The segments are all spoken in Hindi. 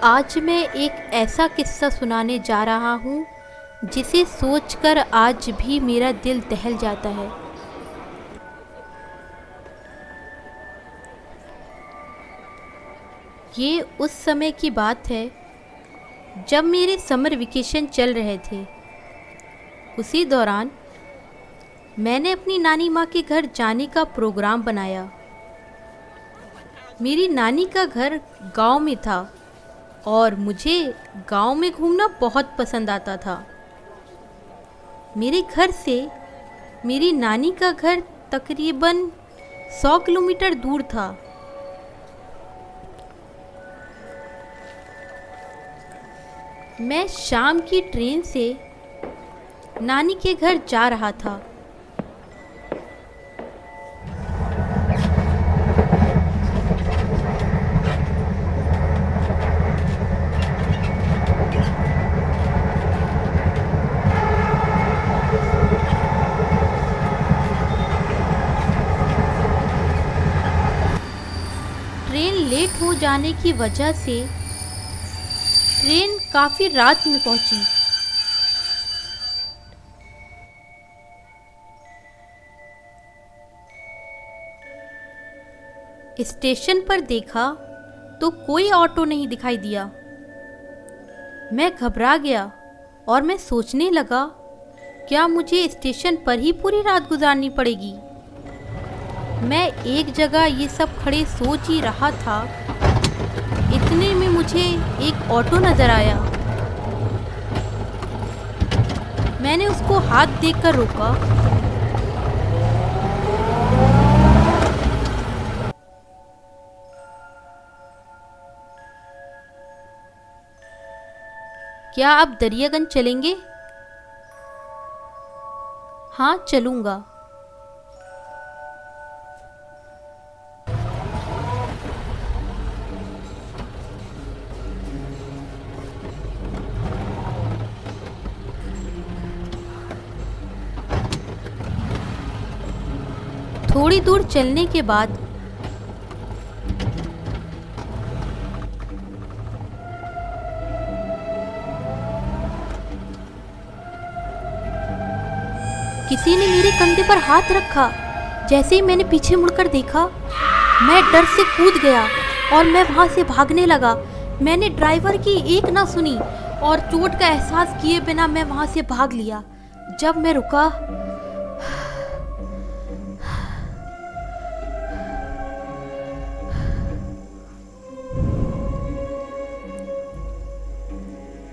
आज मैं एक ऐसा किस्सा सुनाने जा रहा हूँ जिसे सोचकर आज भी मेरा दिल दहल जाता है। ये उस समय की बात है जब मेरे समर वेकेशन चल रहे थे। उसी दौरान मैंने अपनी नानी माँ के घर जाने का प्रोग्राम बनाया। मेरी नानी का घर गांव में था और मुझे गांव में घूमना बहुत पसंद आता था। मेरे घर से मेरी नानी का घर तकरीबन 100 किलोमीटर दूर था। मैं शाम की ट्रेन से नानी के घर जा रहा था। ट्रेन लेट हो जाने की वजह से ट्रेन काफ़ी रात में पहुंची। स्टेशन पर देखा तो कोई ऑटो नहीं दिखाई दिया। मैं घबरा गया और मैं सोचने लगा, क्या मुझे स्टेशन पर ही पूरी रात गुजारनी पड़ेगी। मैं एक जगह ये सब खड़े सोच ही रहा था, इतने में मुझे एक ऑटो नज़र आया। मैंने उसको हाथ देकर रोका। क्या आप दरियागंज चलेंगे? हाँ, चलूँगा। थोड़ी दूर चलने के बाद किसी ने मेरे कंधे पर हाथ रखा। जैसे ही मैंने पीछे मुड़कर देखा, मैं डर से कूद गया और मैं वहां से भागने लगा। मैंने ड्राइवर की एक ना सुनी और चोट का एहसास किए बिना मैं वहां से भाग लिया। जब मैं रुका,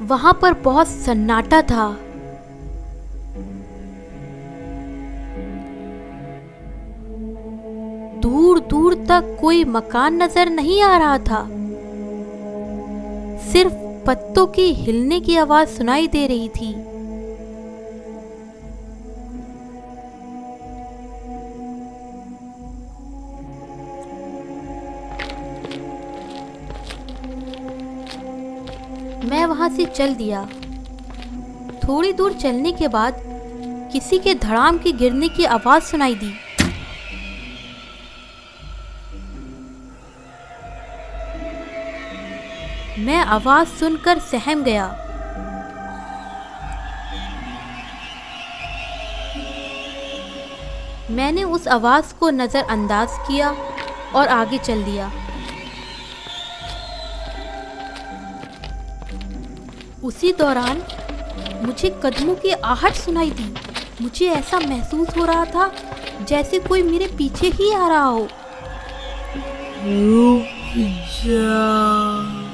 वहां पर बहुत सन्नाटा था। दूर दूर तक कोई मकान नजर नहीं आ रहा था। सिर्फ पत्तों के हिलने की आवाज सुनाई दे रही थी। मैं वहां से चल दिया। थोड़ी दूर चलने के बाद किसी के धड़ाम के गिरने की आवाज सुनाई दी। मैं आवाज सुनकर सहम गया। मैंने उस आवाज को नजरअंदाज किया और आगे चल दिया। उसी दौरान मुझे कदमों की आहट सुनाई दी। मुझे ऐसा महसूस हो रहा था जैसे कोई मेरे पीछे ही आ रहा हो। रुक जा।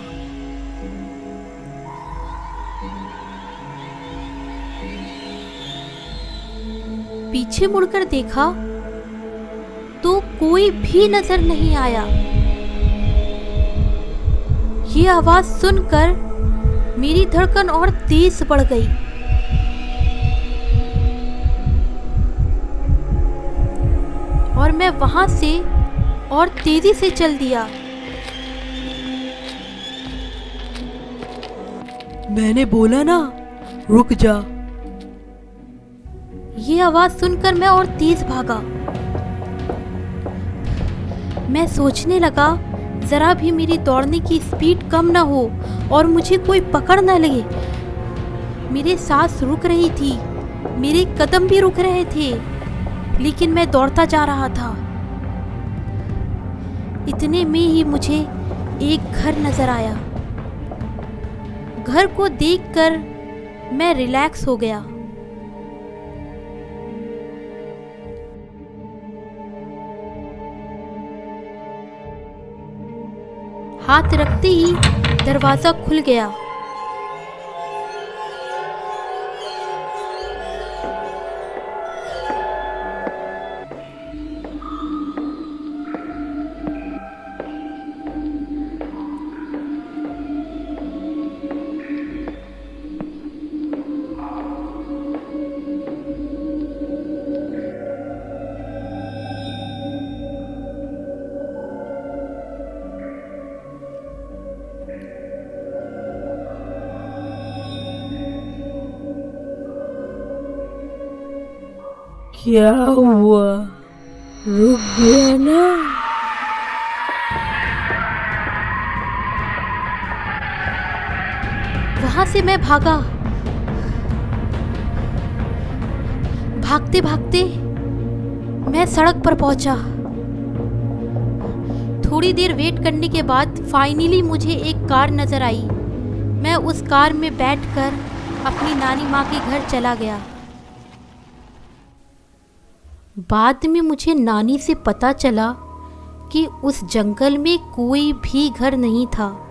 पीछे मुड़कर देखा तो कोई भी नजर नहीं आया। ये आवाज सुनकर मेरी धड़कन और तेज बढ़ गई। और मैं वहां से और तेजी से चल दिया। मैंने बोला ना, रुक जा। ये आवाज सुनकर मैं और तेज भागा। मैं सोचने लगा जरा भी मेरी दौड़ने की स्पीड कम ना हो और मुझे कोई पकड़ ना लगे। मेरे सांस रुक रही थी, मेरे कदम भी रुक रहे थे, लेकिन मैं दौड़ता जा रहा था। इतने में ही मुझे एक घर नजर आया। घर को देखकर मैं रिलैक्स हो गया। हाथ रखते ही दरवाजा खुल गया। क्या हुआ? रुक गया ना? वहां से मैं भागा। भागते भागते मैं सड़क पर पहुंचा। थोड़ी देर वेट करने के बाद फाइनली मुझे एक कार नजर आई। मैं उस कार में बैठकर अपनी नानी माँ के घर चला गया। बाद में मुझे नानी से पता चला कि उस जंगल में कोई भी घर नहीं था।